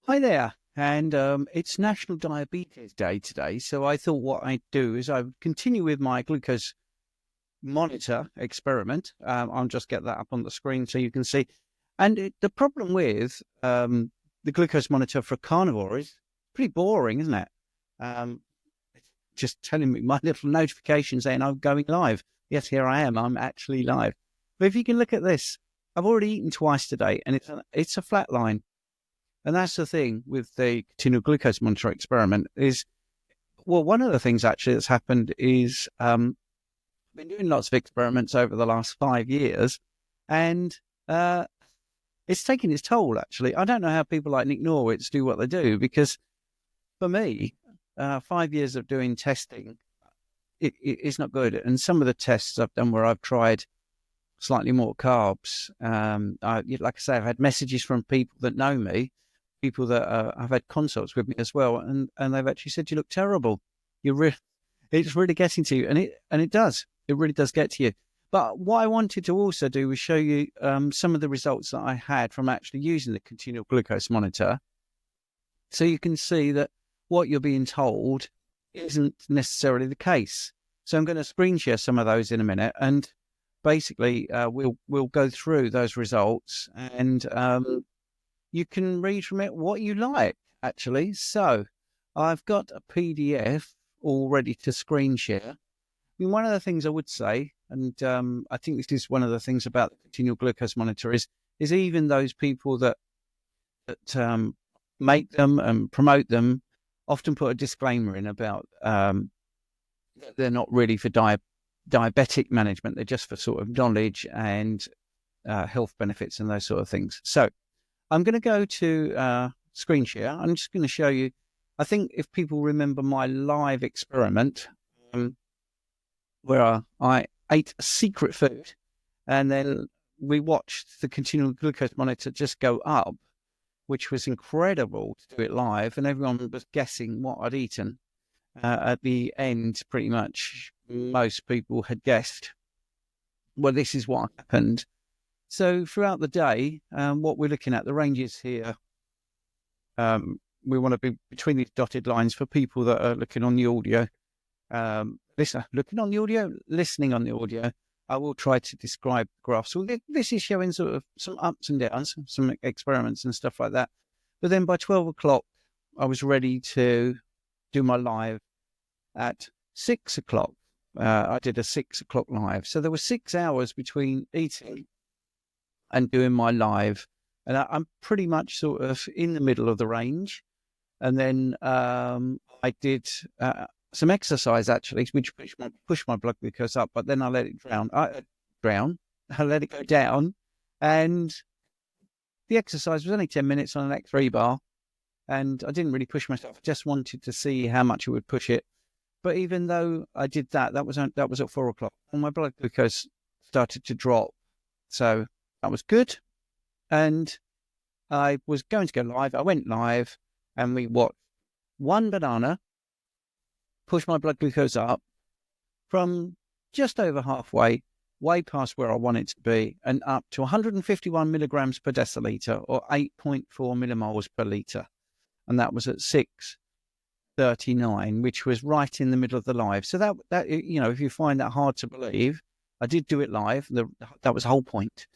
Hi there. And it's National Diabetes Day today. So I thought what I'd do is I would continue with my glucose monitor experiment. I'll just get that up on the screen so you can see. And the problem with the glucose monitor for carnivore is pretty boring, isn't it? It's just telling me my little notification saying I'm going live. Yes, here I am. I'm actually live. But if you can look at this, I've already eaten twice today, and it's a flat line. And that's the thing with the continual glucose monitor experiment is, well, one of the things actually that's happened is I've been doing lots of experiments over the last 5 years, and uh, it's taken its toll, actually. I don't know how people like Nick Norwitz do what they do, because for me, 5 years of doing testing, it's not good. And some of the tests I've done where I've tried slightly more carbs, like I say, I've had messages from people that know me, people that have had consults with me as well, and they've actually said you look terrible. It's really getting to you, and it really does get to you. But what I wanted to also do was show you some of the results that I had from actually using the continual glucose monitor, so you can see that what you're being told isn't necessarily the case. So I'm going to screen share some of those in a minute, and basically we'll go through those results, and you can read from it what you like, actually. So I've got a PDF all ready to screen share. I mean, one of the things I would say, and I think this is one of the things about the continual glucose monitor, is even those people that make them and promote them often put a disclaimer in about they're not really for diabetic management. They're just for sort of knowledge and health benefits and those sort of things. So I'm going to go to screen share. I'm just going to show you, I think if people remember my live experiment, where I ate a secret food and then we watched the continual glucose monitor just go up, which was incredible to do it live, and everyone was guessing what I'd eaten. At the end, pretty much most people had guessed, well, this is what happened. So throughout the day, what we're looking at, the ranges here, we want to be between these dotted lines for people that are looking on the audio. Looking on the audio, listening on the audio, I will try to describe the graph. So this is showing sort of some ups and downs, some experiments and stuff like that. But then by 12 o'clock, I was ready to do my live at 6 o'clock. I did a 6 o'clock live. So there were 6 hours between eating and doing my live. And I'm pretty much sort of in the middle of the range. And then I did some exercise, actually, which pushed my blood glucose up, but then I let it I let it go down. And the exercise was only 10 minutes on an X3 bar. And I didn't really push myself. I just wanted to see how much it would push it. But even though I did that, that was at 4 o'clock, and my blood glucose started to drop. So that was good. And I was going to go live. I went live, and we watched one banana push my blood glucose up from just over halfway, way past where I want it to be, and up to 151 milligrams per deciliter, or 8.4 millimoles per liter. And that was at 6:39, which was right in the middle of the live. So that if you find that hard to believe, I did do it live. That was the whole point.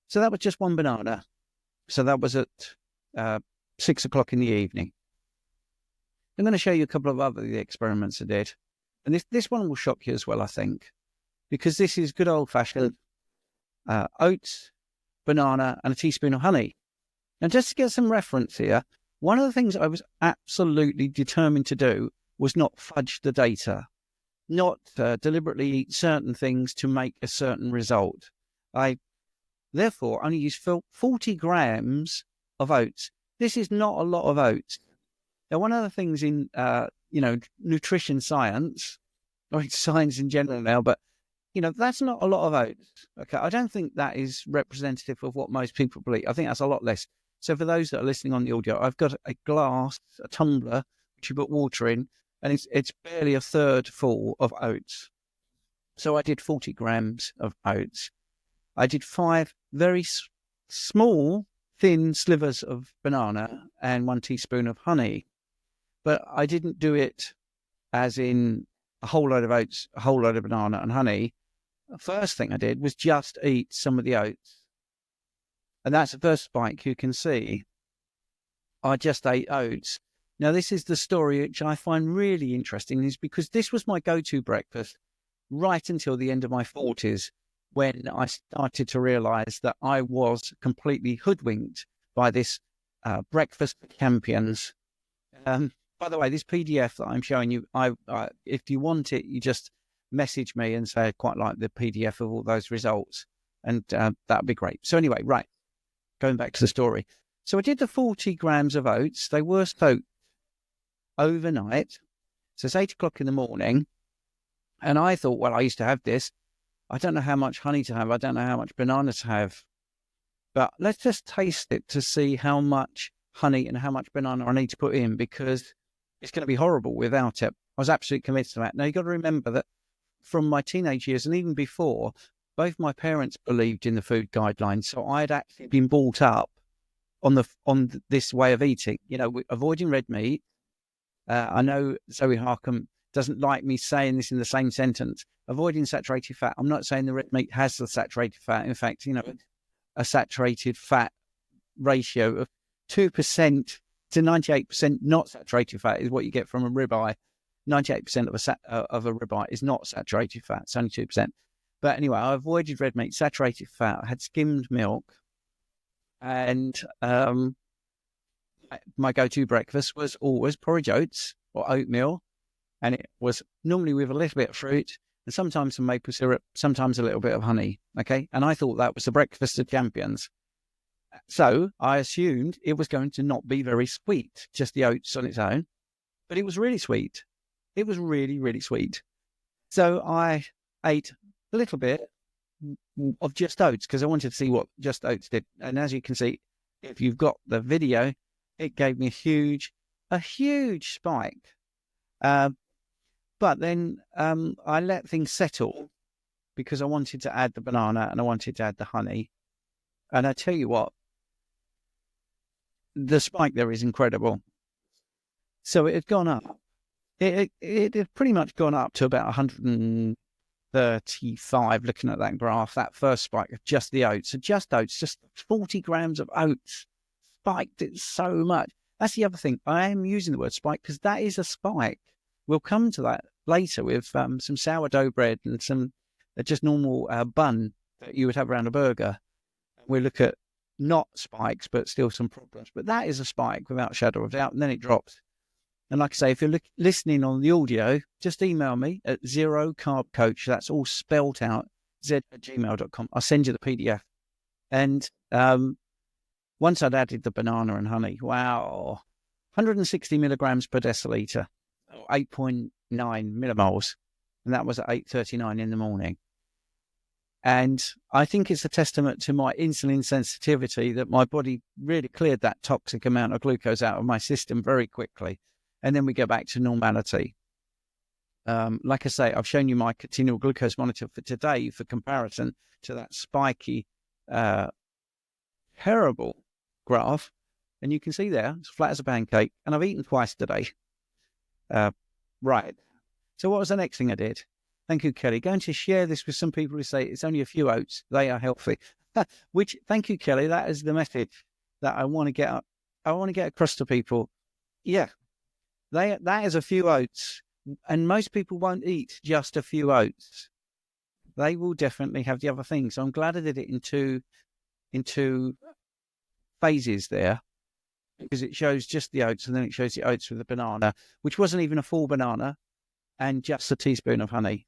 So that was just one banana. So that was at 6 o'clock in the evening. I'm going to show you a couple of other experiments I did. And this one will shock you as well, I think, because this is good old-fashioned oats, banana, and a teaspoon of honey. And just to get some reference here, one of the things I was absolutely determined to do was not fudge the data, not deliberately eat certain things to make a certain result. I, therefore, only used 40 grams of oats. This is not a lot of oats. Now, one of the things in, nutrition science, or science in general now, but, that's not a lot of oats. Okay, I don't think that is representative of what most people believe. I think that's a lot less. So for those that are listening on the audio, I've got a tumbler, which you put water in, and it's barely a third full of oats. So I did 40 grams of oats. I did 5 very small thin slivers of banana and 1 teaspoon of honey. But I didn't do it as in a whole load of oats, a whole load of banana and honey. The first thing I did was just eat some of the oats. And that's the first spike you can see. I just ate oats. Now, this is the story which I find really interesting, is because this was my go-to breakfast right until the end of my 40s, when I started to realize that I was completely hoodwinked by this breakfast for champions. By the way, this PDF that I'm showing you, if you want it, you just message me and say, I quite like the PDF of all those results. And that'd be great. So anyway, right, going back to the story. So I did the 40 grams of oats. They were soaked overnight. So it's 8 o'clock in the morning. And I thought, well, I used to have this. I don't know how much honey to have. I don't know how much banana to have. But let's just taste it to see how much honey and how much banana I need to put in, because it's going to be horrible without it. I was absolutely convinced of that. Now, you've got to remember that from my teenage years and even before, both my parents believed in the food guidelines. So I had actually been brought up on this way of eating, avoiding red meat. I know Zoe Harkham doesn't like me saying this in the same sentence. Avoiding saturated fat. I'm not saying the red meat has the saturated fat. In fact, a saturated fat ratio of 2% to 98% not saturated fat is what you get from a ribeye. 98% of a ribeye is not saturated fat. It's only 2%. But anyway, I avoided red meat, saturated fat. I had skimmed milk. And my go-to breakfast was always porridge oats or oatmeal. And it was normally with a little bit of fruit and sometimes some maple syrup, sometimes a little bit of honey. Okay. And I thought that was the breakfast of champions. So I assumed it was going to not be very sweet, just the oats on its own. But it was really sweet. It was really, really sweet. So I ate a little bit of just oats because I wanted to see what just oats did. And as you can see, if you've got the video, it gave me a huge spike. But then I let things settle because I wanted to add the banana and I wanted to add the honey. And I tell you what, the spike there is incredible. So it had gone up. It had pretty much gone up to about 135, looking at that graph, that first spike of just the oats. So just oats, just 40 grams of oats spiked it so much. That's the other thing. I am using the word spike because that is a spike. We'll come to that later with some sourdough bread and some just normal bun that you would have around a burger. We'll look at not spikes, but still some problems. But that is a spike without a shadow of doubt, and then it drops. And like I say, if you're listening on the audio, just email me at zerocarbcoach. That's all spelled out, z@gmail.com. I'll send you the PDF. And once I'd added the banana and honey, wow, 160 milligrams per deciliter, 8.9 millimoles. And that was at 8:39 in the morning. And I think it's a testament to my insulin sensitivity that my body really cleared that toxic amount of glucose out of my system very quickly. And then we go back to normality. Like I say, I've shown you my continual glucose monitor for today for comparison to that spiky, terrible graph. And you can see there, it's flat as a pancake. And I've eaten twice today. Right. So what was the next thing I did? Thank you, Kelly. Going to share this with some people who say it's only a few oats. They are healthy. Thank you, Kelly. That is the message that I want to get up. I want to get across to people. Yeah, that is a few oats. And most people won't eat just a few oats. They will definitely have the other things. So I'm glad I did it in two phases there, because it shows just the oats and then it shows the oats with the banana, which wasn't even a full banana, and just a teaspoon of honey.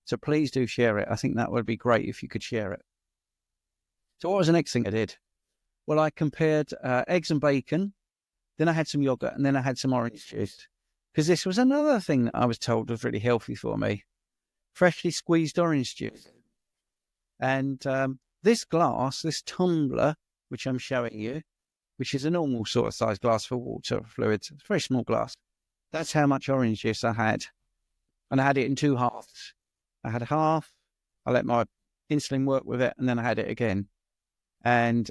So please do share it. I think that would be great if you could share it. So what was the next thing I did? Well, I compared eggs and bacon. Then I had some yogurt, and then I had some orange juice, because this was another thing that I was told was really healthy for me. Freshly squeezed orange juice. And this glass, this tumbler, which I'm showing you, which is a normal sort of size glass for water fluids, it's a very small glass. That's how much orange juice I had. And I had it in two halves. I had half, I let my insulin work with it, and then I had it again. And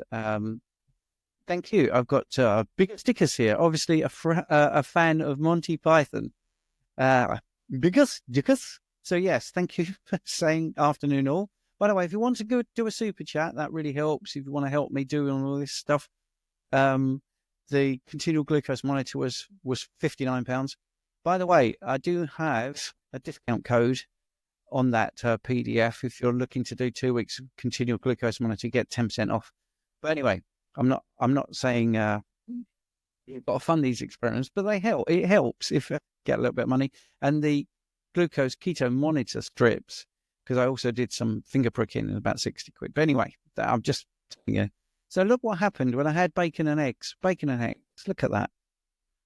Thank you. I've got bigger stickers here. Obviously, a fan of Monty Python. Bigger stickers. So yes, thank you for saying afternoon all. By the way, if you want to go do a super chat, that really helps. If you want to help me do all this stuff, the continual glucose monitor was £59. By the way, I do have a discount code on that PDF. If you're looking to do 2 weeks of continual glucose monitor, get 10% off. But anyway, I'm not saying you've got to fund these experiments, but they help. It helps if you get a little bit of money. And the glucose keto monitor strips, because I also did some finger pricking at about 60 quid. But anyway, I'm just telling you. So look what happened when I had bacon and eggs. Bacon and eggs. Look at that.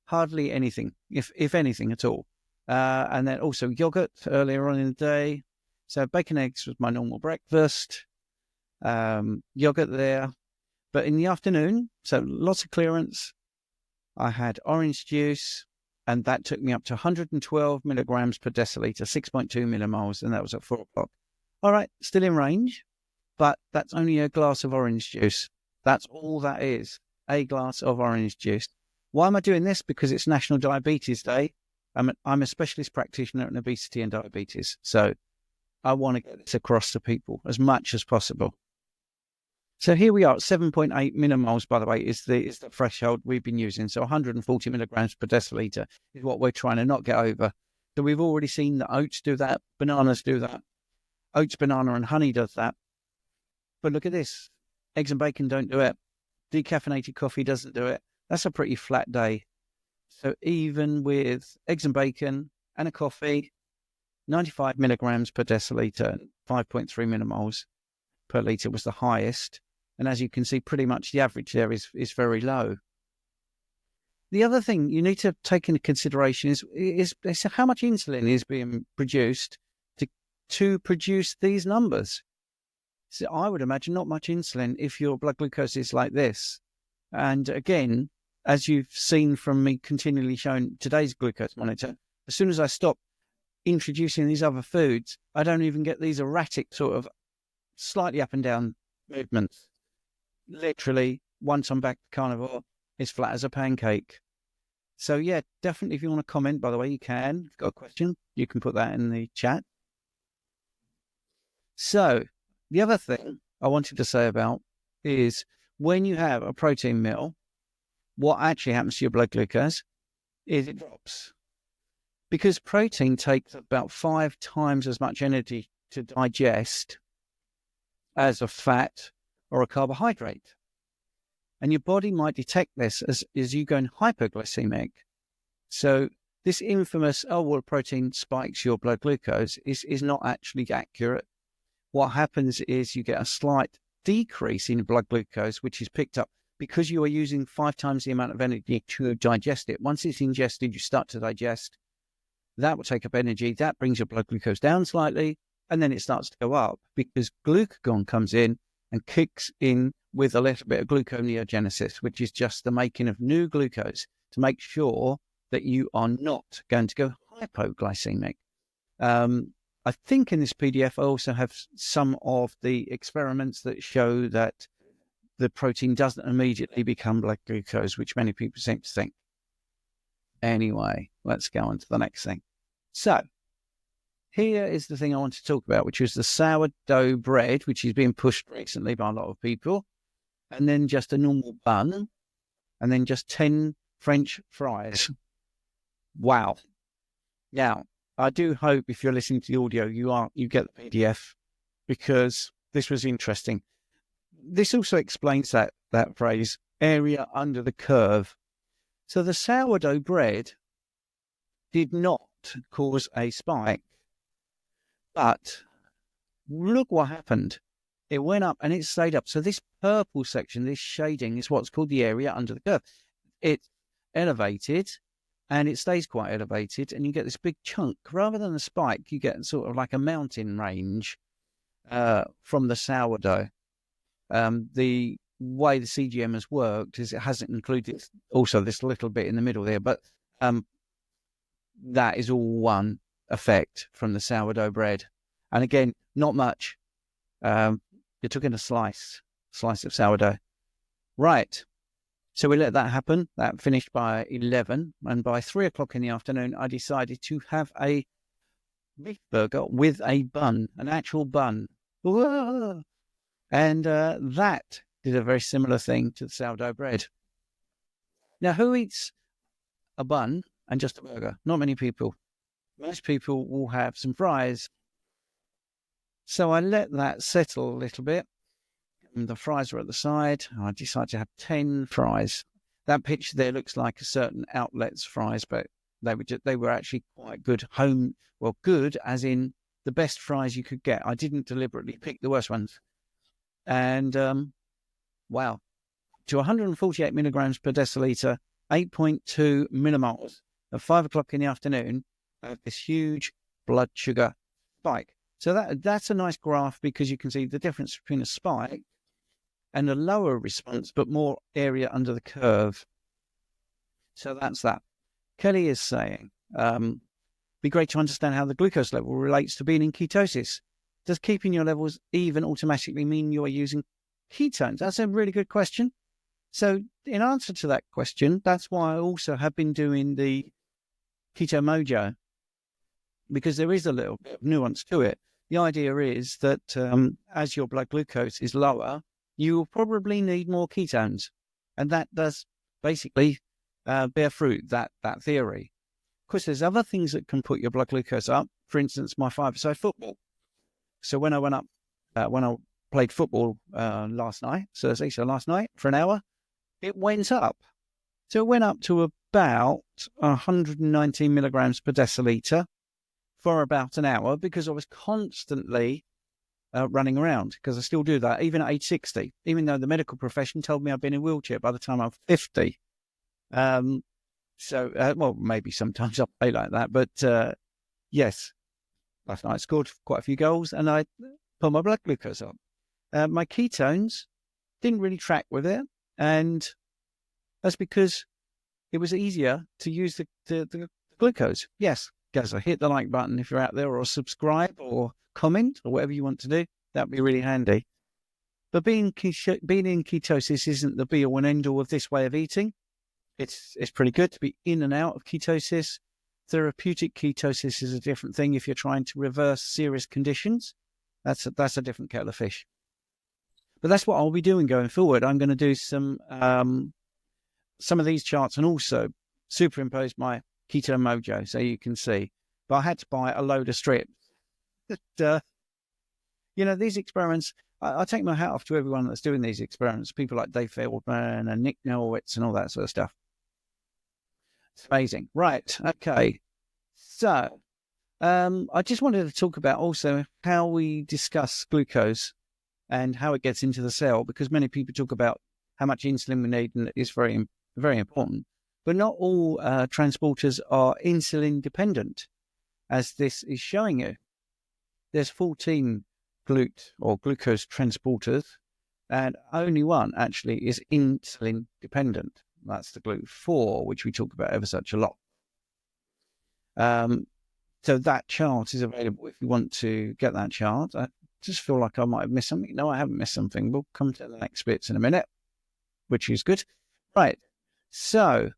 Hardly anything, if anything at all. And then also yogurt earlier on in the day. So bacon and eggs was my normal breakfast. Yogurt there. But in the afternoon, so lots of clearance, I had orange juice, and that took me up to 112 milligrams per deciliter, 6.2 millimoles, and that was at 4 o'clock. All right, still in range, but that's only a glass of orange juice. That's all that is, a glass of orange juice. Why am I doing this? Because it's National Diabetes Day. I'm a specialist practitioner in obesity and diabetes, so I want to get this across to people as much as possible. So here we are, 7.8 millimoles, by the way, is the threshold we've been using. So 140 milligrams per deciliter is what we're trying to not get over. So we've already seen that oats do that, bananas do that. Oats, banana, and honey does that. But look at this. Eggs and bacon don't do it. Decaffeinated coffee doesn't do it. That's a pretty flat day. So even with eggs and bacon and a coffee, 95 milligrams per deciliter, 5.3 millimoles per litre was the highest. And as you can see, pretty much the average there is very low. The other thing you need to take into consideration is how much insulin is being produced to produce these numbers. So I would imagine not much insulin if your blood glucose is like this. And again, as you've seen from me continually showing today's glucose monitor, as soon as I stop introducing these other foods, I don't even get these erratic sort of slightly up and down movements. Literally, once I'm back to carnivore, it's flat as a pancake. So yeah, definitely if you want to comment, by the way, you can. If you've got a question, you can put that in the chat. So the other thing I wanted to say about is when you have a protein meal, what actually happens to your blood glucose is it drops. Because protein takes about 5 times as much energy to digest as a fat or a carbohydrate. And your body might detect this as you going hypoglycemic. So this infamous, protein spikes your blood glucose is not actually accurate. What happens is you get a slight decrease in blood glucose, which is picked up because you are using 5 times the amount of energy to digest it. Once it's ingested, you start to digest. That will take up energy. That brings your blood glucose down slightly, and then it starts to go up because glucagon comes in and kicks in with a little bit of gluconeogenesis, which is just the making of new glucose to make sure that you are not going to go hypoglycemic. I think in this PDF, I also have some of the experiments that show that the protein doesn't immediately become blood glucose, which many people seem to think. Anyway, let's go on to the next thing. So here is the thing I want to talk about, which is the sourdough bread, which is being pushed recently by a lot of people, and then just a normal bun, and then just 10 French fries. Wow. Now, I do hope if you're listening to the audio, you get the PDF, because this was interesting. This also explains that phrase, area under the curve. So the sourdough bread did not cause a spike, but look what happened. It went up and it stayed up. So this purple section, this shading, is what's called the area under the curve. It's elevated and it stays quite elevated, and you get this big chunk. Rather than a spike, you get sort of like a mountain range from the sourdough. The way the CGM has worked is it hasn't included also this little bit in the middle there, but that is all one effect from the sourdough bread. And again, not much. You took in a slice of sourdough. Right. So we let that happen. That finished by 11. And by 3 o'clock in the afternoon, I decided to have a beef burger with a bun, an actual bun. Whoa! And that did a very similar thing to the sourdough bread. Now, who eats a bun and just a burger? Not many people. Most people will have some fries. So I let that settle a little bit. And the fries are at the side. I decided to have 10 fries. That picture there looks like a certain outlet's fries, but they were actually quite good good as in the best fries you could get. I didn't deliberately pick the worst ones. And wow, to 148 milligrams per deciliter, 8.2 millimoles at 5 o'clock in the afternoon, I have this huge blood sugar spike. So that's a nice graph because you can see the difference between a spike and a lower response, but more area under the curve. So that's that. Kelly is saying, be great to understand how the glucose level relates to being in ketosis. Does keeping your levels even automatically mean you're using ketones? That's a really good question. So in answer to that question, that's why I also have been doing the Keto Mojo, because there is a little bit of nuance to it. The idea is that as your blood glucose is lower, you will probably need more ketones. And that does basically bear fruit, that theory. Of course, there's other things that can put your blood glucose up. For instance, my 5-a-side football. So when I went up, when I played football last night for an hour, it went up. So it went up to about 119 milligrams per deciliter for about an hour because I was constantly running around, because I still do that, even at age 60, even though the medical profession told me I've been in a wheelchair by the time I'm 50. Well, maybe sometimes I'll play like that, but yes, last night I scored quite a few goals and I put my blood glucose up. My ketones didn't really track with it, and that's because it was easier to use the glucose. Yes, guys, hit the like button if you're out there, or subscribe or comment or whatever you want to do. That'd be really handy. But being in ketosis isn't the be-all and end-all of this way of eating. It's pretty good to be in and out of ketosis. Therapeutic ketosis is a different thing. If you're trying to reverse serious conditions, that's a different kettle of fish. But that's what I'll be doing going forward. I'm going to do some of these charts and also superimpose my Keto Mojo so you can see. But I had to buy a load of strips. These experiments, I take my hat off to everyone that's doing these experiments, people like Dave Feldman and Nick Nowitz and all that sort of stuff. It's amazing. Right. Okay. So I just wanted to talk about also how we discuss glucose and how it gets into the cell, because many people talk about how much insulin we need, and it's very, very important. But not all transporters are insulin dependent, as this is showing you. There's 14 glucose transporters, and only one actually is insulin dependent. That's the GLUT4, which we talk about ever such a lot. So that chart is available if you want to get that chart. I just feel like I might have missed something. No, I haven't missed something. We'll come to the next bits in a minute, which is good. Right. So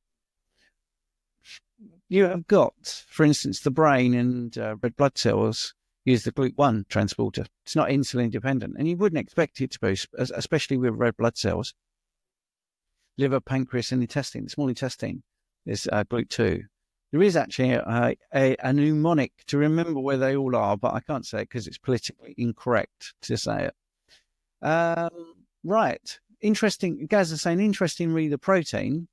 you have got, for instance, the brain and red blood cells use the GLUT1 transporter. It's not insulin dependent, and you wouldn't expect it to be, especially with red blood cells. Liver, pancreas, and intestine, the small intestine, is GLUT2. There is actually a mnemonic to remember where they all are, but I can't say it because it's politically incorrect to say it. Right. Interesting. Gaz is saying, interesting, read the protein.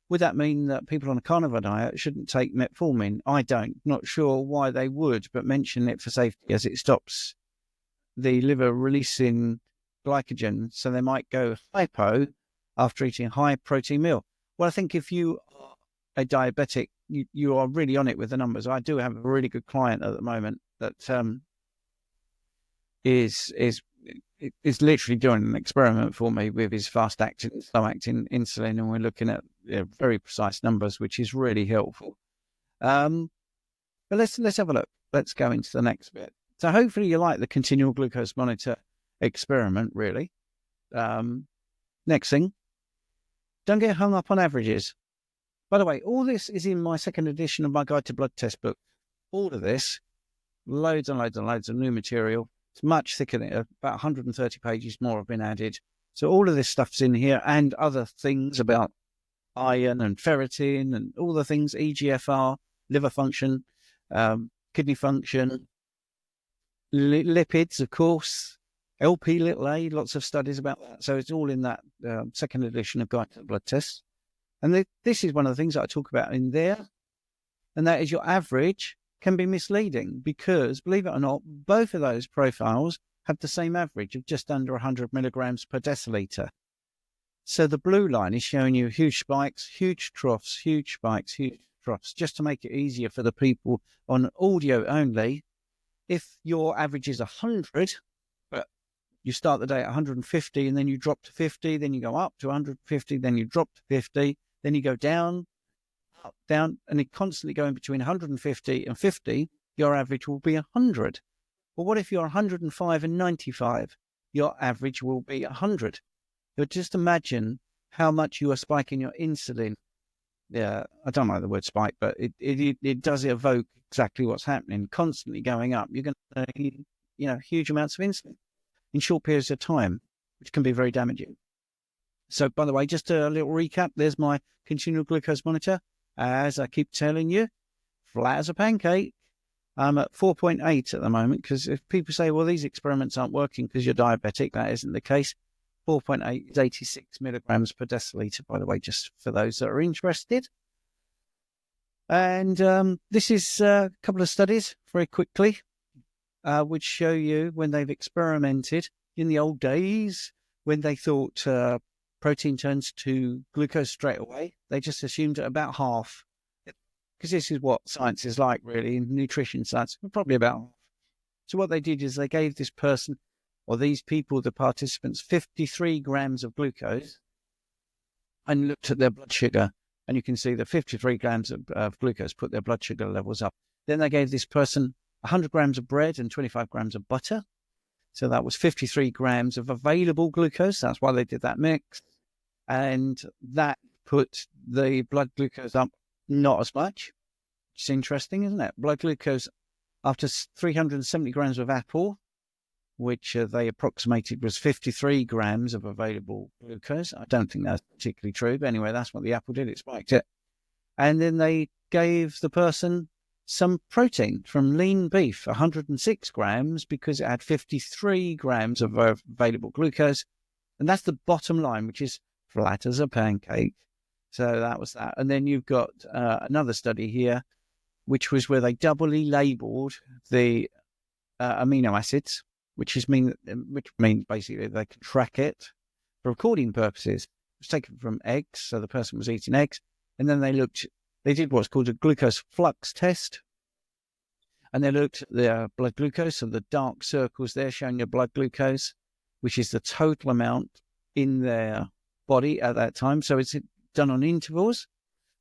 Would that mean that people on a carnivore diet shouldn't take metformin? I don't. Not sure why they would, but mention it for safety, as it stops the liver releasing glycogen, so they might go hypo after eating a high protein meal. Well, I think if you are a diabetic, you are really on it with the numbers. I do have a really good client at the moment that is literally doing an experiment for me with his fast-acting, slow-acting insulin, and we're looking at very precise numbers, which is really helpful. But let's have a look. Let's go into the next bit. So hopefully you like the continual glucose monitor experiment, really. Next thing, Don't get hung up on averages. By the way, all this is in my second edition of my Guide to Blood Test book. All of this, loads and loads and loads of new material. It's much thicker than it. About 130 pages more have been added. So all of this stuff's in here, and other things about iron and ferritin and all the things, EGFR, liver function, kidney function, lipids, of course, LP little a, lots of studies about that. So it's all in that second edition of Guide to the Blood Tests. And this is one of the things that I talk about in there, and that is your average can be misleading because, believe it or not, both of those profiles have the same average of just under 100 milligrams per deciliter. So the blue line is showing you huge spikes, huge troughs, huge spikes, huge troughs, just to make it easier for the people on audio only. If your average is 100, but you start the day at 150 and then you drop to 50, then you go up to 150, then you drop to 50, then you go down, up, down, and it constantly going between 150 and 50, your average will be 100. Well, what if you're 105 and 95? Your average will be 100. But just imagine how much you are spiking your insulin. Yeah, I don't like the word spike, but it does evoke exactly what's happening. Constantly going up, you're going to need, huge amounts of insulin in short periods of time, which can be very damaging. So, by the way, just a little recap. There's my continual glucose monitor. As I keep telling you, flat as a pancake. I'm at 4.8 at the moment, because if people say, well, these experiments aren't working because you're diabetic, that isn't the case. 4.8 is 86 milligrams per deciliter, by the way, just for those that are interested. And this is a couple of studies very quickly, which show you when they've experimented in the old days, when they thought protein turns to glucose straight away. They just assumed about half, because this is what science is like, really, in nutrition science, probably about half. So what they did is they gave this person, or these people, the participants, 53 grams of glucose and looked at their blood sugar. And you can see that 53 grams of glucose put their blood sugar levels up. Then they gave this person 100 grams of bread and 25 grams of butter. So that was 53 grams of available glucose. That's why they did that mix. And that put the blood glucose up not as much. It's interesting, isn't it? Blood glucose after 370 grams of apple, which they approximated was 53 grams of available glucose. I don't think that's particularly true, but anyway, that's what the apple did. It spiked it. And then they gave the person some protein from lean beef, 106 grams, because it had 53 grams of available glucose. And that's the bottom line, which is flat as a pancake. So that was that. And then you've got another study here, which was where they doubly labeled the amino acids, which means basically they can track it for recording purposes. It was taken from eggs, so the person was eating eggs, and then they did what's called a glucose flux test, and they looked at their blood glucose, so the dark circles there showing your blood glucose, which is the total amount in their body at that time. So it's done on intervals.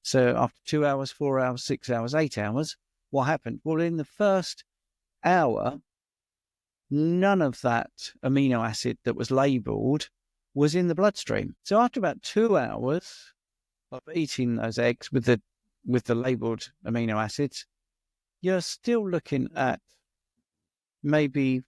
So after 2 hours, 4 hours, 6 hours, 8 hours, what happened? Well, in the first hour, none of that amino acid that was labeled was in the bloodstream. So after about 2 hours of eating those eggs with the labeled amino acids, you're still looking at maybe,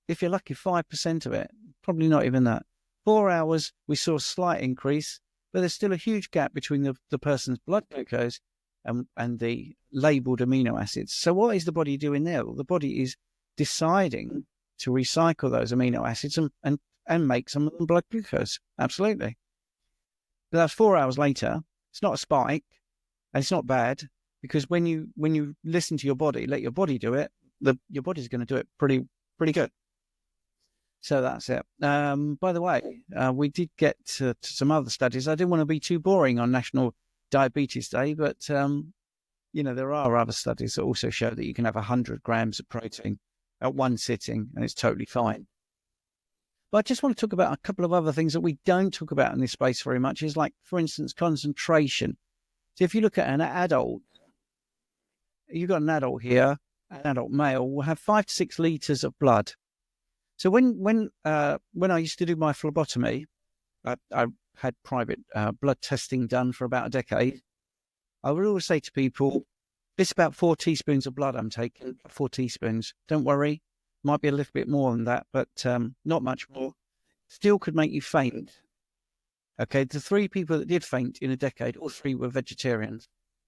if you're lucky, 5% of it. Probably not even that. 4 hours, we saw a slight increase, but there's still a huge gap between the person's blood glucose and the labeled amino acids. So what is the body doing there? Well, the body is deciding to recycle those amino acids and make some of them blood glucose. Absolutely. But that's 4 hours later. It's not a spike, and it's not bad, because when you listen to your body, let your body do it, your body's going to do it pretty good. So that's it. By the way, we did get to some other studies. I didn't want to be too boring on National Diabetes Day, but there are other studies that also show that you can have 100 grams of protein at one sitting, and it's totally fine. But I just want to talk about a couple of other things that we don't talk about in this space very much, is like, for instance, concentration. So if you look at an adult, you've got an adult here, an adult male will have 5 to 6 liters of blood. So when I used to do my phlebotomy, I had private blood testing done for about a decade, I would always say to people, it's about 4 teaspoons of blood I'm taking, 4 teaspoons. Don't worry. Might be a little bit more than that, but not much more. Still could make you faint. Okay, the 3 people that did faint in a decade, all 3 were vegetarians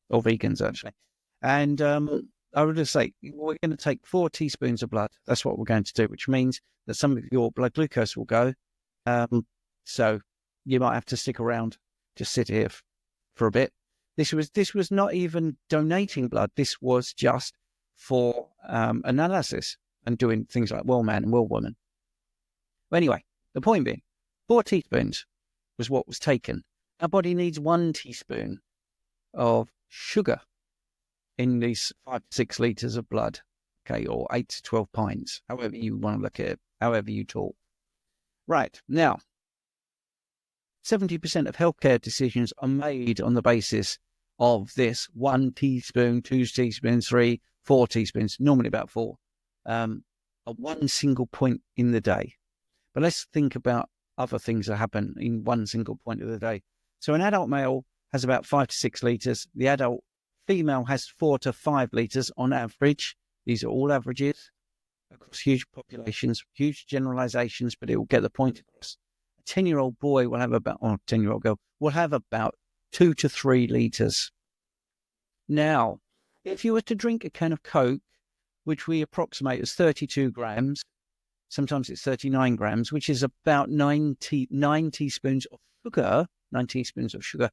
or vegans, actually. And I would just say, we're going to take 4 teaspoons of blood. That's what we're going to do, which means that some of your blood glucose will go. So you might have to stick around, just sit here for a bit. This was not even donating blood. This was just for analysis and doing things like well man and well woman. But anyway, the point being, 4 teaspoons was what was taken. Our body needs 1 teaspoon of sugar in these 5 to 6 litres of blood, okay, or 8 to 12 pints, however you want to look at it, however you talk. Right, now, 70% of healthcare decisions are made on the basis of this 1 teaspoon, 2 teaspoons, 3, 4 teaspoons, normally about 4, at one single point in the day. But let's think about other things that happen in one single point of the day. So an adult male has about 5 to 6 litres. The adult female has 4 to 5 litres on average. These are all averages across huge populations, huge generalizations, but it will get the point across. A 10-year-old boy will have about, or 10-year-old girl will have about 2 to 3 litres. Now, if you were to drink a can of Coke, which we approximate as 32 grams, sometimes it's 39 grams, which is about 9 teaspoons of sugar, 9 teaspoons of sugar.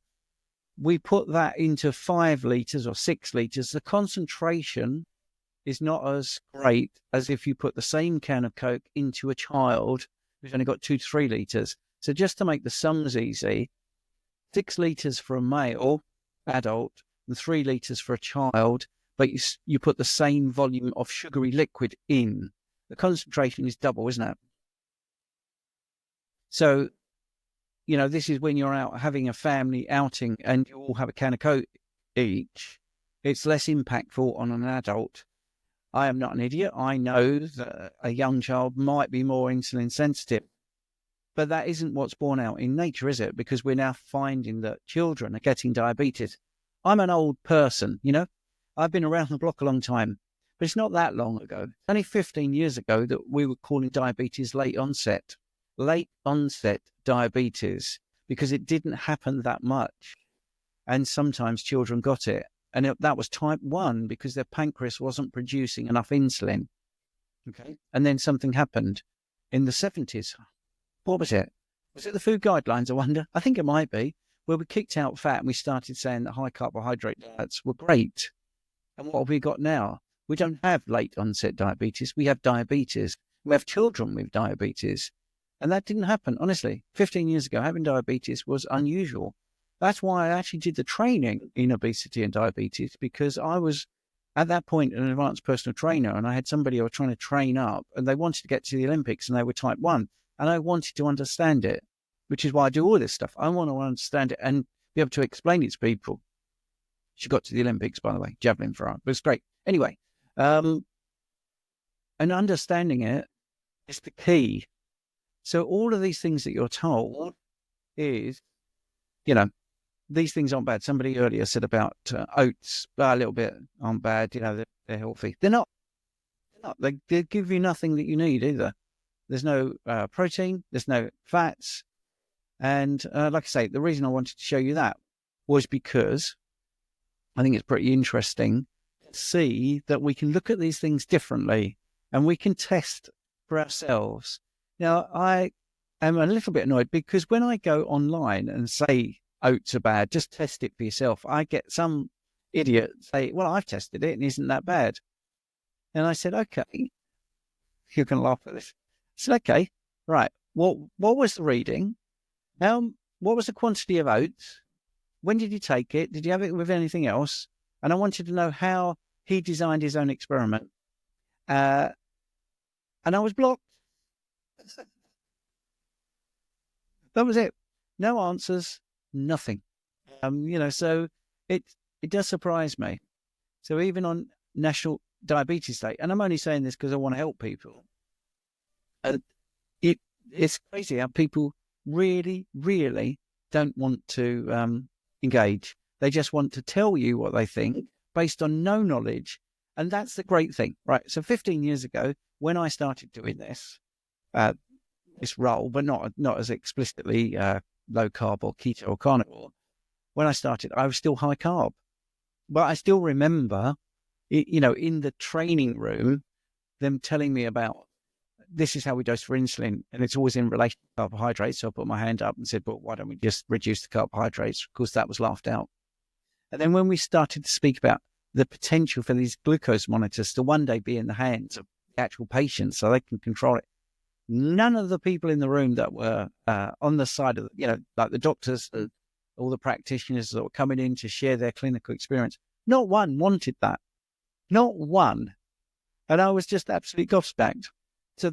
We put that into 5 litres or 6 litres. The concentration is not as great as if you put the same can of Coke into a child who's only got 2 to 3 litres. So just to make the sums easy, 6 litres for a male adult and 3 litres for a child, but you put the same volume of sugary liquid in. The concentration is double, isn't it? So, you know, this is when you're out having a family outing and you all have a can of Coke each. It's less impactful on an adult. I am not an idiot. I know that a young child might be more insulin sensitive, but that isn't what's borne out in nature, is it? Because we're now finding that children are getting diabetes. I'm an old person, you know. I've been around the block a long time, but it's not that long ago. Only 15 years ago that we were calling diabetes late onset diabetes, because it didn't happen that much. And sometimes children got it. And that was type 1 because their pancreas wasn't producing enough insulin. Okay. And then something happened in the 70s. What was it? Was it the food guidelines, I wonder? I think it might be, where we kicked out fat and we started saying that high carbohydrate diets were great. And what have we got now? We don't have late onset diabetes. We have diabetes. We have children with diabetes. And that didn't happen, honestly. 15 years ago, having diabetes was unusual. That's why I actually did the training in obesity and diabetes, because I was, at that point, an advanced personal trainer, and I had somebody I was trying to train up, and they wanted to get to the Olympics, and they were type 1, and I wanted to understand it, which is why I do all this stuff. I want to understand it and be able to explain it to people. She got to the Olympics, by the way, javelin throw, but it's great. Anyway, and understanding it is the key. So all of these things that you're told is, you know, these things aren't bad. Somebody earlier said about oats, a little bit aren't bad. You know, they're healthy. They're not. They give you nothing that you need either. There's no protein. There's no fats. And like I say, the reason I wanted to show you that was because I think it's pretty interesting to see that we can look at these things differently and we can test for ourselves. Now, I am a little bit annoyed because when I go online and say oats are bad, just test it for yourself, I get some idiot say, well, I've tested it and isn't that bad. And I said, okay, you can laugh at this. I said, okay, right. What was the reading? What was the quantity of oats? When did you take it? Did you have it with anything else? And I wanted to know how he designed his own experiment. And I was blocked. That was it. No answers, nothing. You know, so it does surprise me. So even on National Diabetes Day, and I'm only saying this because I want to help people, it's crazy how people really, really don't want to engage. They just want to tell you what they think based on no knowledge. And that's the great thing, right? So 15 years ago, when I started doing this role, but not as explicitly low carb or keto or carnivore, when I started, I was still high carb. But I still remember, in the training room, them telling me about, this is how we dose for insulin, and it's always in relation to carbohydrates. So I put my hand up and said, but why don't we just reduce the carbohydrates? Of course, that was laughed out. And then when we started to speak about the potential for these glucose monitors to one day be in the hands of the actual patients so they can control it, none of the people in the room that were on the side of, like the doctors, all the practitioners that were coming in to share their clinical experience, not one wanted that. Not one. And I was just absolutely gobsmacked. So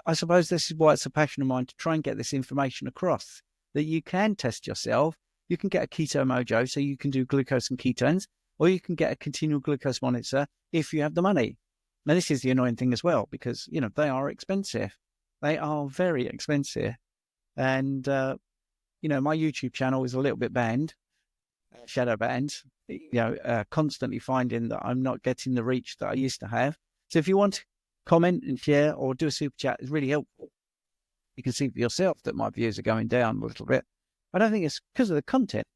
I suppose this is why it's a passion of mine to try and get this information across, that you can test yourself. You can get a Keto Mojo, so you can do glucose and ketones, or you can get a continual glucose monitor if you have the money. Now, this is the annoying thing as well, because, they are expensive. They are very expensive. And, my YouTube channel is a little bit banned, shadow banned, constantly finding that I'm not getting the reach that I used to have. So if you want to comment and share or do a super chat, it's really helpful. You can see for yourself that my views are going down a little bit. I don't think it's because of the content.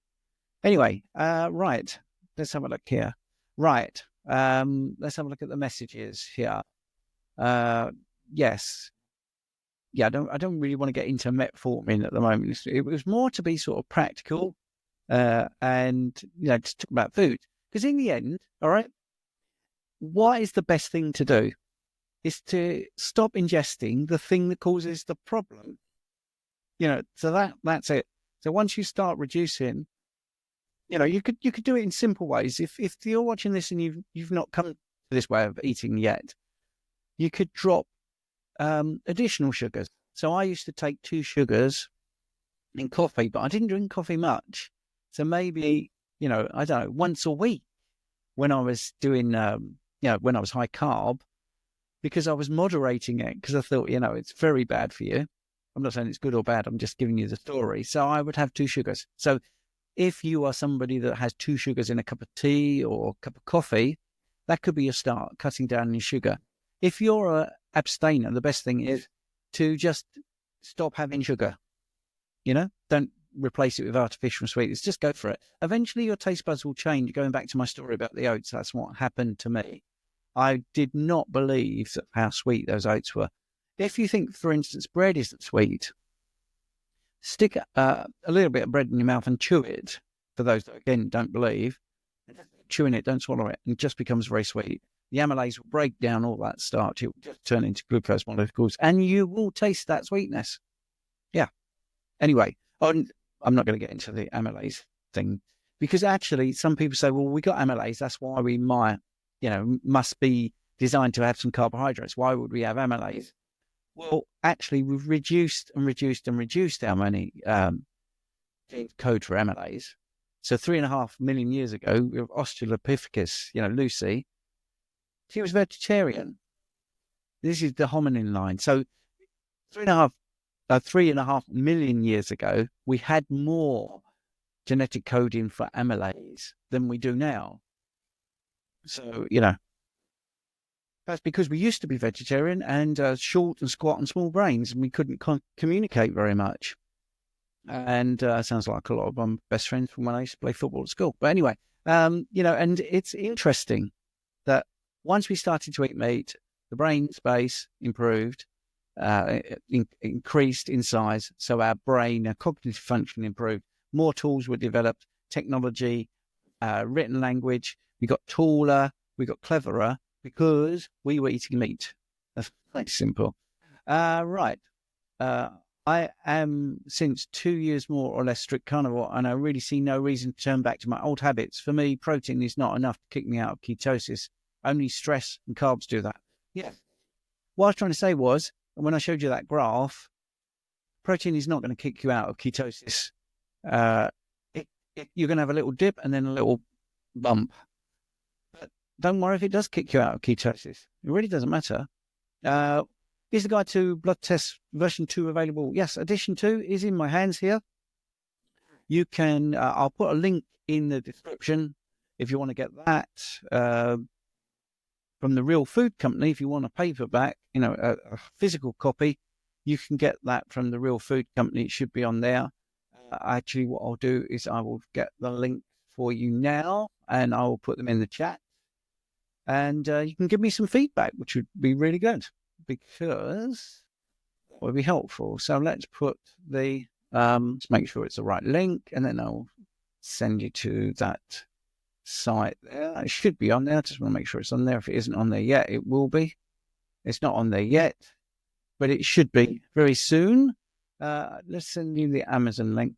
Anyway, right. Let's have a look here. Right. Let's have a look at the messages here. Yes. Yeah, I don't really want to get into metformin at the moment. It was more to be sort of practical and, to talk about food. Because in the end, all right, what is the best thing to do? Is to stop ingesting the thing that causes the problem. So that's it. So once you start reducing, you could do it in simple ways. If you're watching this and you've not come to this way of eating yet, you could drop additional sugars. So I used to take 2 sugars in coffee, but I didn't drink coffee much. So maybe, I don't know, once a week when I was doing, when I was high carb, because I was moderating it, because I thought, it's very bad for you. I'm not saying it's good or bad. I'm just giving you the story. So I would have 2 sugars. So if you are somebody that has 2 sugars in a cup of tea or a cup of coffee, that could be your start, cutting down your sugar. If you're an abstainer, the best thing is to just stop having sugar. Don't replace it with artificial sweeteners. Just go for it. Eventually your taste buds will change. Going back to my story about the oats, that's what happened to me. I did not believe how sweet those oats were. If you think, for instance, bread isn't sweet, stick a little bit of bread in your mouth and chew it. For those that, again, don't believe, chewing it, don't swallow it, and it just becomes very sweet. The amylase will break down all that starch. It will just turn into glucose molecules, and you will taste that sweetness. Yeah. Anyway, I'm not going to get into the amylase thing, because actually some people say, well, we got amylase, that's why we might, must be designed to have some carbohydrates. Why would we have amylase? Well, actually, we've reduced our many code for amylase. So 3.5 million years ago, with Australopithecus, Lucy, she was vegetarian. This is the hominin line. So 3.5 million years ago, we had more genetic coding for amylase than we do now. So, that's because we used to be vegetarian and short and squat and small brains, and we couldn't communicate very much. And sounds like a lot of my best friends from when I used to play football at school. But anyway, and it's interesting that once we started to eat meat, the brain space improved, increased in size. So our brain, our cognitive function improved. More tools were developed, technology, written language. We got taller, we got cleverer because we were eating meat. That's quite simple. Right. I am since 2 years more or less strict carnivore, and I really see no reason to turn back to my old habits. For me, protein is not enough to kick me out of ketosis. Only stress and carbs do that. Yeah. What I was trying to say was, when I showed you that graph, protein is not going to kick you out of ketosis. You're going to have a little dip and then a little bump. But don't worry if it does kick you out of ketosis. It really doesn't matter. Is the guide to blood test version 2 available? Yes, edition 2 is in my hands here. You can, I'll put a link in the description if you want to get that from the Real Food Company. If you want a paperback, a physical copy, you can get that from the Real Food Company. It should be on there. Actually, what I'll do is I will get the link for you now, and I will put them in the chat. And you can give me some feedback, which would be really good, because that would be helpful. So let's put the, let's make sure it's the right link, and then I'll send you to that site there. It should be on there. I just want to make sure it's on there. If it isn't on there yet, it will be. It's not on there yet, but it should be very soon. Let's send you the Amazon link.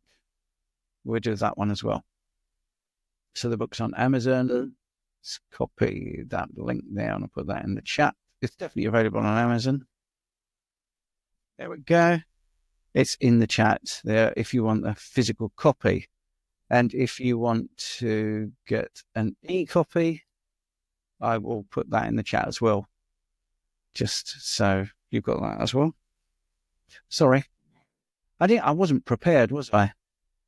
We'll do that one as well. So the book's on Amazon. Let's copy that link there and I'll put that in the chat. It's definitely available on Amazon. There we go. It's in the chat there if you want a physical copy. And if you want to get an e-copy, I will put that in the chat as well. Just so you've got that as well. Sorry. I wasn't prepared, was I?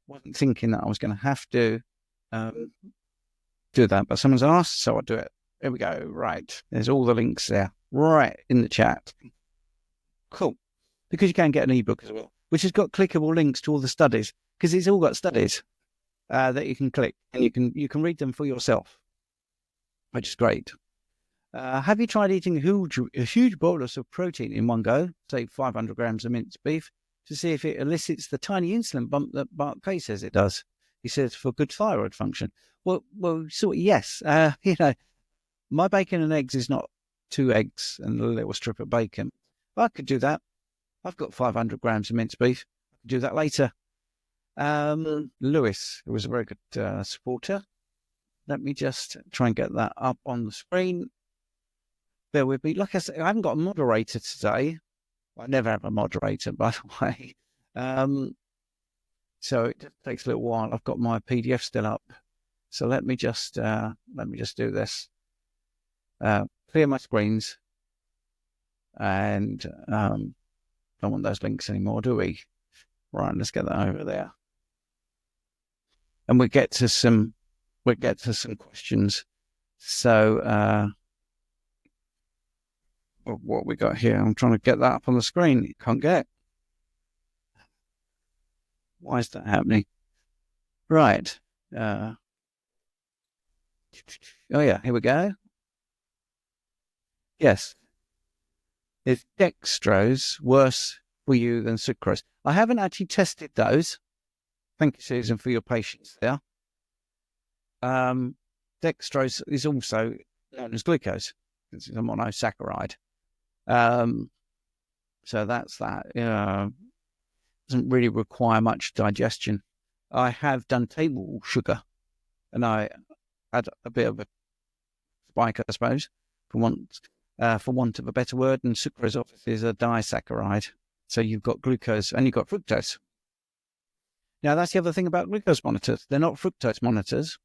Wasn't thinking that I was going to have to do that, but someone's asked, so I'll do it. There we go. Right. There's all the links there. Right in the chat. Cool. Because you can get an ebook as well, which has got clickable links to all the studies, because it's all got studies that you can click, and you can read them for yourself, which is great. Have you tried eating a huge bolus of protein in one go, say 500 grams of minced beef, to see if it elicits the tiny insulin bump that Bart K says it does? He says for good thyroid function. Well, sort of, yes. My bacon and eggs is not 2 eggs and a little strip of bacon. I could do that. I've got 500 grams of minced beef. I could do that later. Lewis, who was a very good supporter. Let me just try and get that up on the screen. Bear with me. Like I said, I haven't got a moderator today. I never have a moderator, by the way. So it just takes a little while. I've got my PDF still up. So let me just do this. Clear my screens. And don't want those links anymore, do we? Right, let's get that over there. And we'll get to some questions. So what we got here? I'm trying to get that up on the screen. Can't get it. Why is that happening? Right. Oh yeah, here we go. Yes. Is dextrose worse for you than sucrose? I haven't actually tested those. Thank you, Susan, for your patience there. Dextrose is also known as glucose. It's a monosaccharide. So that's that. Doesn't really require much digestion. I have done table sugar, and I had a bit of a spike, I suppose, for want of a better word. And sucrose obviously is a disaccharide. So you've got glucose and you've got fructose. Now, that's the other thing about glucose monitors. They're not fructose monitors.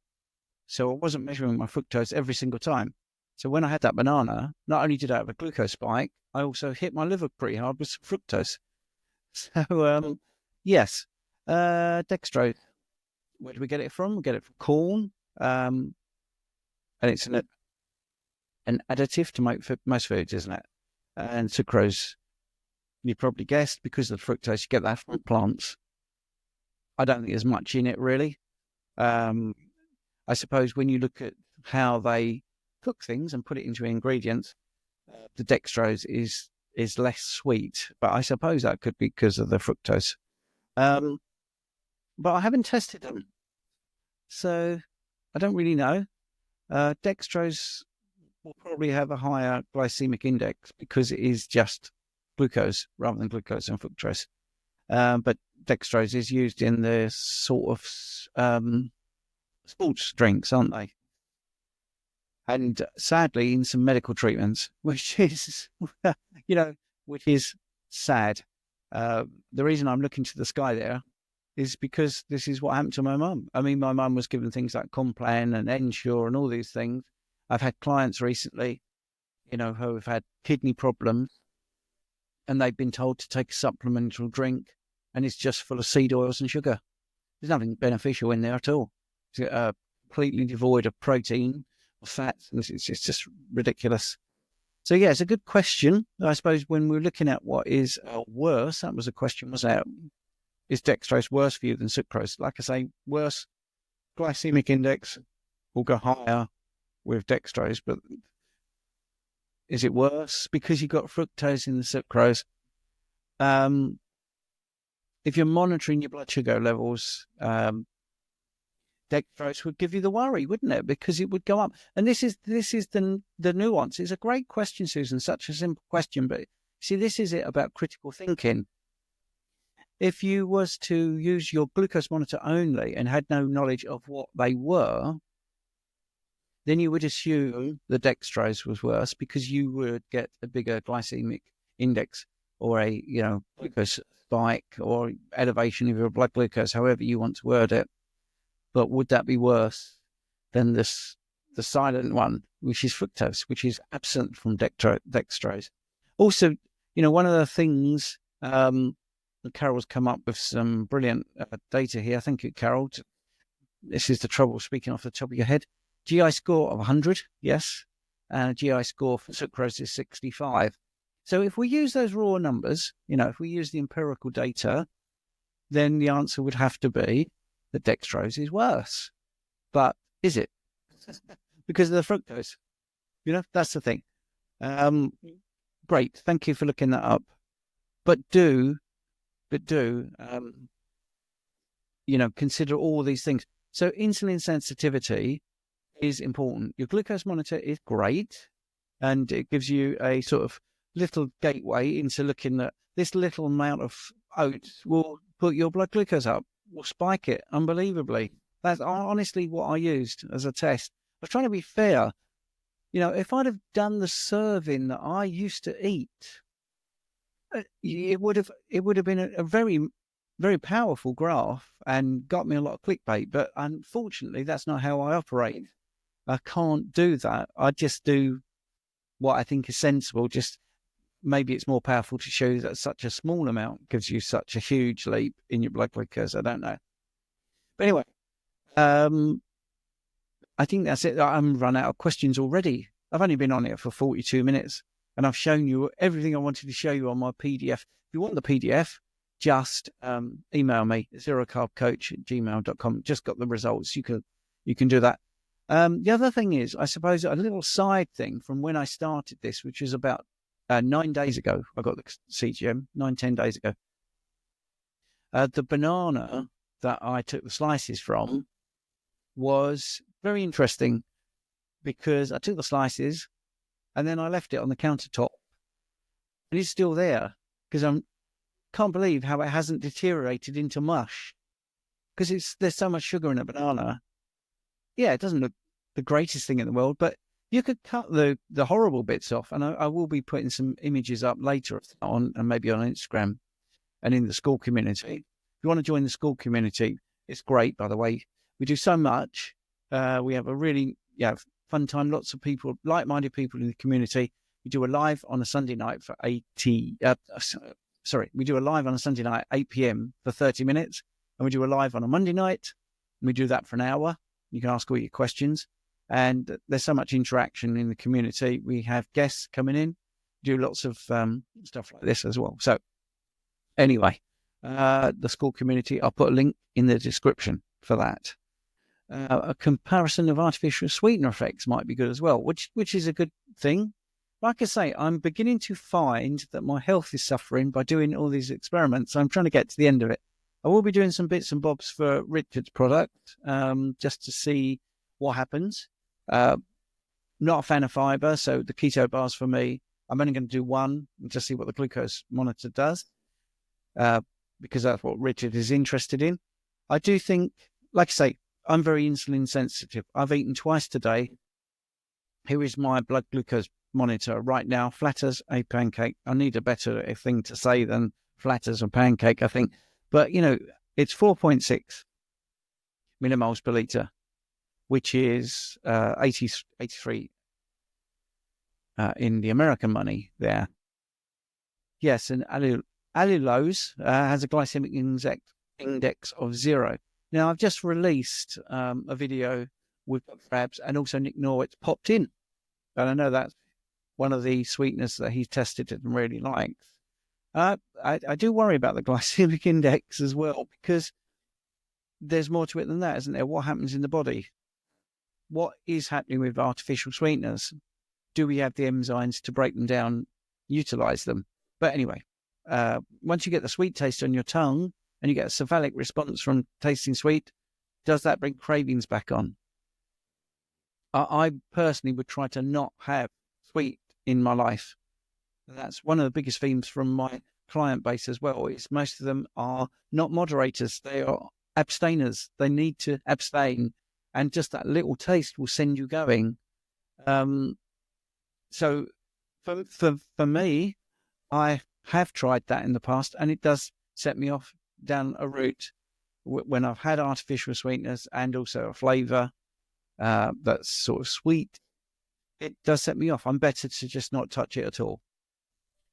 So I wasn't measuring my fructose every single time. So when I had that banana, not only did I have a glucose spike, I also hit my liver pretty hard with some fructose. So, yes, dextrose. Where do we get it from? We get it from corn. And it's an additive to make most foods, isn't it? And sucrose, you probably guessed, because of the fructose, you get that from plants. I don't think there's much in it, really. I suppose when you look at how they cook things and put it into ingredients, the dextrose is less sweet, but I suppose that could be because of the fructose. But I haven't tested them, so I don't really know. Dextrose will probably have a higher glycemic index because it is just glucose rather than glucose and fructose. But dextrose is used in the sort of sports drinks, aren't they? And sadly, in some medical treatments, which is, which is sad. The reason I'm looking to the sky there is because this is what happened to my mum. I mean, my mum was given things like Complan and Ensure and all these things. I've had clients recently, who have had kidney problems, and they've been told to take a supplemental drink, and it's just full of seed oils and sugar. There's nothing beneficial in there at all. It's completely devoid of protein or fats. It's just ridiculous. So yeah, it's a good question. I suppose when we're looking at what is worse, that was a question, wasn't it? Is dextrose worse for you than sucrose? Like I say, worse glycemic index will go higher with dextrose, but is it worse because you've got fructose in the sucrose? If you're monitoring your blood sugar levels, dextrose would give you the worry, wouldn't it? Because it would go up. And this is the nuance. It's a great question, Susan, such a simple question, but see, this is it about critical thinking. If you was to use your glucose monitor only and had no knowledge of what they were, then you would assume the dextrose was worse because you would get a bigger glycemic index or a glucose spike or elevation of your blood glucose, however you want to word it. But would that be worse than the silent one, which is fructose, which is absent from dextrose? Also, one of the things, Carol's come up with some brilliant data here. Thank you, Carol. This is the trouble speaking off the top of your head. GI score of 100, yes. And a GI score for sucrose is 65. So if we use those raw numbers, if we use the empirical data, then the answer would have to be that dextrose is worse. But is it? Because of the fructose. That's the thing. Great. Thank you for looking that up. But consider all these things. So insulin sensitivity is important. Your glucose monitor is great, and it gives you a sort of little gateway into looking at this little amount of oats will put your blood glucose up, will spike it unbelievably. That's honestly what I used as a test. I was trying to be fair. If I'd have done the serving that I used to eat, it would have been a very, very powerful graph and got me a lot of clickbait. But unfortunately, that's not how I operate. I can't do that. I just do what I think is sensible. Just maybe it's more powerful to show that such a small amount gives you such a huge leap in your blood glucose. I don't know. But anyway, I think that's it. I'm run out of questions already. I've only been on it for 42 minutes and I've shown you everything I wanted to show you on my PDF. If you want the PDF, just email me, zerocarbcoach@gmail.com. Just got the results. You can do that. The other thing is, I suppose, a little side thing from when I started this, which was about 9 days ago. I got the CGM 10 days ago. The banana that I took the slices from was very interesting because I took the slices and then I left it on the countertop and it's still there because I can't believe how it hasn't deteriorated into mush because there's so much sugar in a banana. Yeah, it doesn't look the greatest thing in the world, but you could cut the horrible bits off. And I will be putting some images up later on, and maybe on Instagram and in the school community. If you want to join the school community, it's great, by the way. We do so much. We have a really fun time. Lots of people, like-minded people in the community. We do a live on a Sunday night for we do a live on a Sunday night at 8 p.m. for 30 minutes. And we do a live on a Monday night. And we do that for an hour. You can ask all your questions. And there's so much interaction in the community. We have guests coming in, do lots of stuff like this as well. So anyway, the school community, I'll put a link in the description for that. A comparison of artificial sweetener effects might be good as well, which is a good thing. Like I say, I'm beginning to find that my health is suffering by doing all these experiments. I'm trying to get to the end of it. I will be doing some bits and bobs for Richard's product just to see what happens. Not a fan of fiber, so the keto bars for me, I'm only going to do one and just see what the glucose monitor does because that's what Richard is interested in. I do think, like I say, I'm very insulin sensitive. I've eaten twice today. Here is my blood glucose monitor right now, flat as a pancake. I need a better thing to say than flat as a pancake, I think. But, it's 4.6 millimoles per litre, which is 83 in the American money there. Yes, and allulose has a glycemic index of 0. Now, I've just released a video with Crabs, and also Nick Norwitt's popped in. And I know that's one of the sweeteners that he tested and really likes. I do worry about the glycemic index as well, because there's more to it than that, isn't there? What happens in the body? What is happening with artificial sweeteners? Do we have the enzymes to break them down, utilize them? But anyway, once you get the sweet taste on your tongue and you get a cephalic response from tasting sweet, does that bring cravings back on? I personally would try to not have sweet in my life. That's one of the biggest themes from my client base as well, is most of them are not moderators. They are abstainers. They need to abstain. And just that little taste will send you going. So for me, I have tried that in the past, and it does set me off down a route when I've had artificial sweeteners and also a flavour that's sort of sweet. It does set me off. I'm better to just not touch it at all.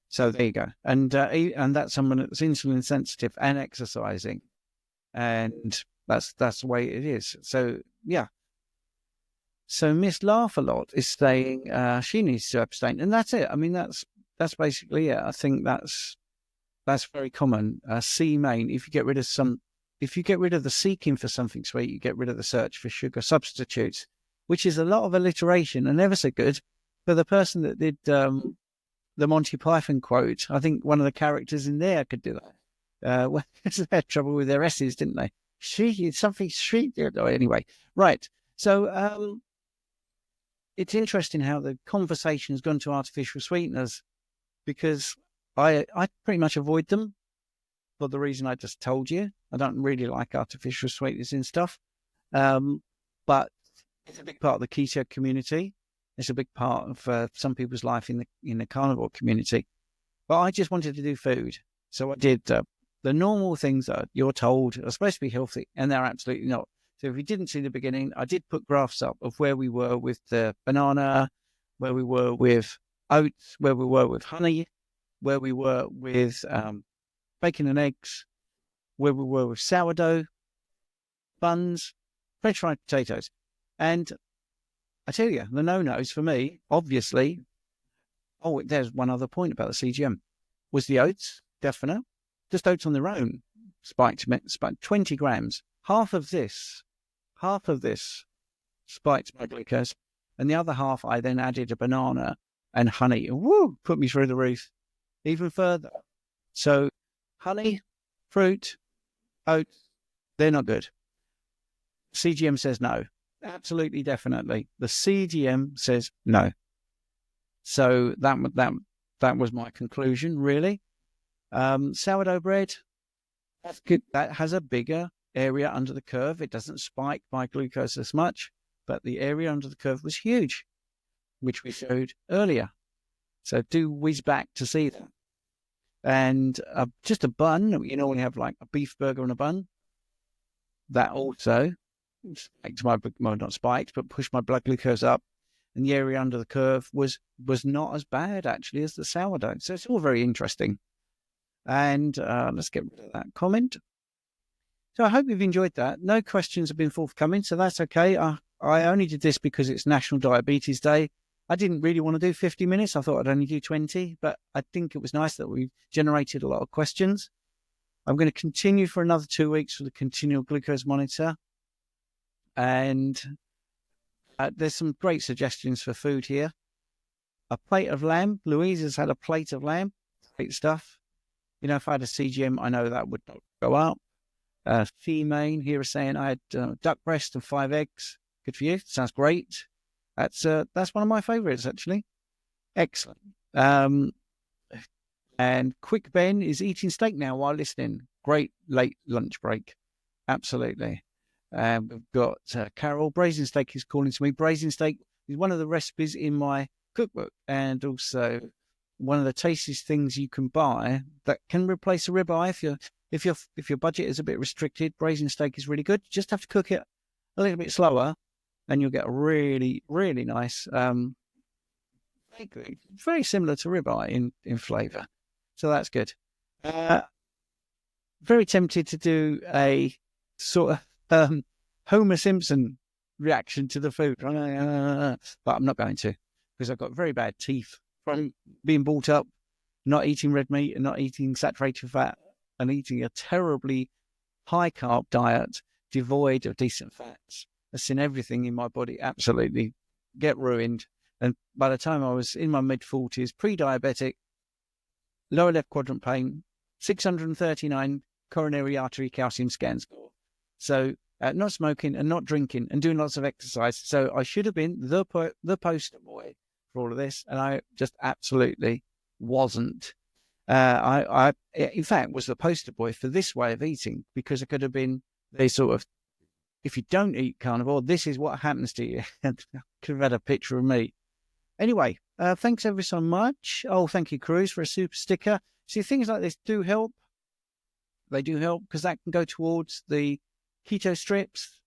So there you go. And that's someone that's insulin sensitive and exercising, and that's the way it is. So yeah. So Miss Laugh a Lot is saying she needs to abstain, and that's it. I mean, that's basically it. I think that's very common. C main. If you get rid of the seeking for something sweet, you get rid of the search for sugar substitutes, which is a lot of alliteration and never so good. For the person that did the Monty Python quote, I think one of the characters in there could do that. They had trouble with their S's, didn't they? She something sweet. Anyway, right. So it's interesting how the conversation has gone to artificial sweeteners, because I pretty much avoid them for the reason I just told you. I don't really like artificial sweeteners and stuff. But it's a big part of the keto community. It's a big part of some people's life in the carnivore community. But I just wanted to do food. So I did the normal things that you're told are supposed to be healthy, and they're absolutely not. So if you didn't see the beginning, I did put graphs up of where we were with the banana, where we were with oats, where we were with honey, where we were with bacon and eggs, where we were with sourdough, buns, French fried potatoes. And I tell you, the no-nos for me, obviously, there's one other point about the CGM, was the oats, definite. Just oats on their own spiked 20 grams. Half of this spiked my glucose, and the other half I then added a banana and honey. Woo! Put me through the roof even further. So honey, fruit, oats, they're not good. CGM says no. Absolutely, definitely. The CGM says no. So that was my conclusion, really. Sourdough bread, that's good. That has a bigger area under the curve. It doesn't spike my glucose as much, but the area under the curve was huge, which we showed earlier. So do whiz back to see that. And just a bun, you normally have like a beef burger and a bun. That also spiked not spiked, but pushed my blood glucose up. And the area under the curve was not as bad, actually, as the sourdough. So it's all very interesting. And let's get rid of that comment. So I hope you've enjoyed that. No questions have been forthcoming, so that's okay. I only did this because it's National Diabetes Day. I didn't really want to do 50 minutes. I thought I'd only do 20, but I think it was nice that we generated a lot of questions. I'm going to continue for another 2 weeks with the continual glucose monitor. And there's some great suggestions for food here. A plate of lamb. Louise has had a plate of lamb. Great stuff. You know, if I had a CGM, I know that would not go up. Female here is saying I had duck breast and 5 eggs. Good for you. Sounds great. That's one of my favourites, actually. Excellent. And Quick Ben is eating steak now while listening. Great late lunch break. Absolutely. We've got Carol. Braising steak is calling to me. Braising steak is one of the recipes in my cookbook, and also one of the tastiest things you can buy that can replace a ribeye if your budget is a bit restricted. Braising steak is really good. You just have to cook it a little bit slower, and you'll get a really, really nice steak. Very similar to ribeye in flavour. So that's good. Very tempted to do a sort of Homer Simpson reaction to the food. But I'm not going to, because I've got very bad teeth from being brought up not eating red meat and not eating saturated fat and eating a terribly high carb diet devoid of decent fats. I've seen everything in my body absolutely get ruined. And by the time I was in my mid-40s, pre-diabetic, lower left quadrant pain, 639 coronary artery calcium scan score. So not smoking and not drinking and doing lots of exercise. So I should have been the poster boy for all of this, and I just absolutely wasn't. I in fact was the poster boy for this way of eating, because I could have been the sort of, if you don't eat carnivore, this is what happens to you. And I could have had a picture of me. Anyway, thanks ever so much. Oh, thank you, Cruz, for a super sticker. See, things like this do help. They do help, because that can go towards the keto strips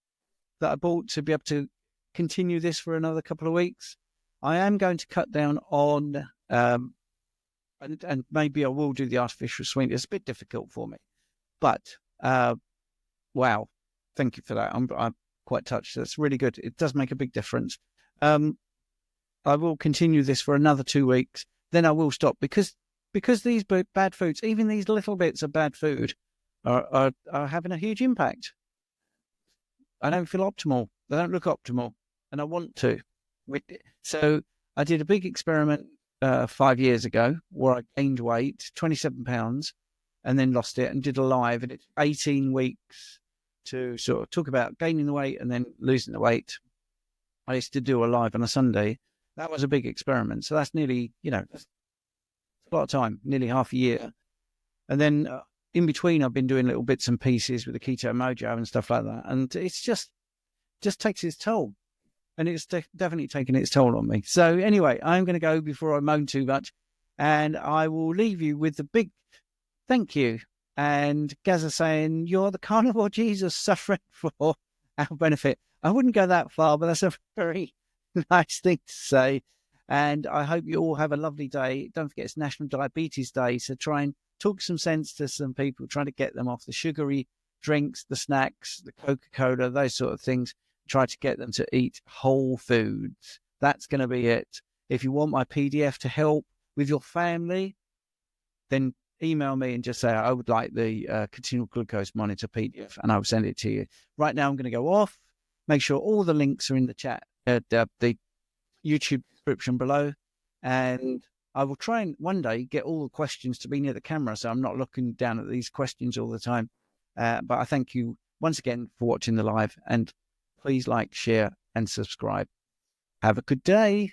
that I bought to be able to continue this for another couple of weeks. I am going to cut down on, and maybe I will do the artificial sweetener. It's a bit difficult for me, but wow, thank you for that. I'm quite touched. That's really good. It does make a big difference. I will continue this for another 2 weeks. Then I will stop, because these bad foods, even these little bits of bad food, are having a huge impact. I don't feel optimal. They don't look optimal, and I want to. So I did a big experiment 5 years ago where I gained weight, 27 pounds, and then lost it, and did a live, and it's 18 weeks to sort of talk about gaining the weight and then losing the weight. I used to do a live on a Sunday. That was a big experiment. So that's nearly, that's a lot of time, nearly half a year. And then in between, I've been doing little bits and pieces with the Keto Mojo and stuff like that. And it's just takes its toll. And it's definitely taken its toll on me. So anyway, I'm going to go before I moan too much. And I will leave you with the big thank you. And Gaza saying, you're the carnivore Jesus suffering for our benefit. I wouldn't go that far, but that's a very nice thing to say. And I hope you all have a lovely day. Don't forget, it's National Diabetes Day. So try and talk some sense to some people, trying to get them off the sugary drinks, the snacks, the Coca-Cola, those sort of things. Try to get them to eat whole foods. That's going to be it. If you want my PDF to help with your family, then email me and just say, I would like the continual glucose monitor PDF, and I'll send it to you. Right now, I'm going to go off. Make sure all the links are in the chat, the YouTube description below. And I will try and one day get all the questions to be near the camera, so I'm not looking down at these questions all the time. But I thank you once again for watching the live, and please like, share, and subscribe. Have a good day.